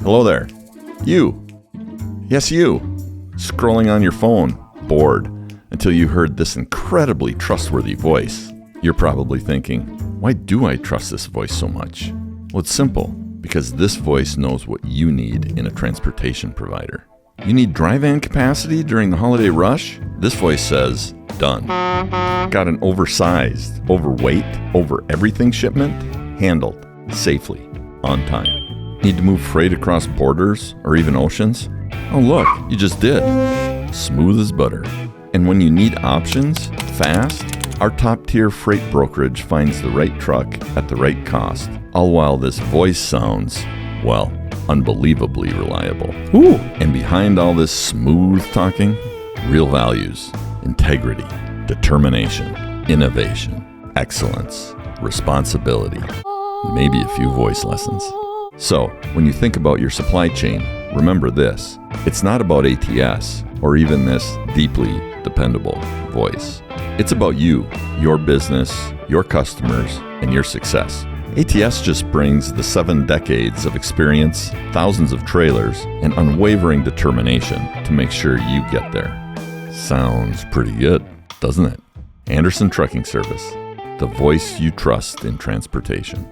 Hello there. You. Yes, you. Scrolling on your phone, bored, until you heard this incredibly trustworthy voice. You're probably thinking, why do I trust this voice so much? Well, it's simple, because this voice knows what you need in a transportation provider. You need dry van capacity during the holiday rush? This voice says, done. Got an oversized, overweight, over everything shipment? Handled, safely, on time. Need to move freight across borders or even oceans? Oh look, you just did. Smooth as butter. And when you need options, fast, our top-tier freight brokerage finds the right truck at the right cost, all while this voice sounds, well, unbelievably reliable. Ooh. And behind all this smooth talking, real values, integrity, determination, innovation, excellence, responsibility, maybe a few voice lessons. So, when you think about your supply chain, remember this. It's not about ATS or even this deeply dependable voice. It's about you, your business, your customers, and your success. ATS just brings the 7 decades of experience, thousands of trailers, and unwavering determination to make sure you get there. Sounds pretty good, doesn't it? Anderson Trucking Service, the voice you trust in transportation.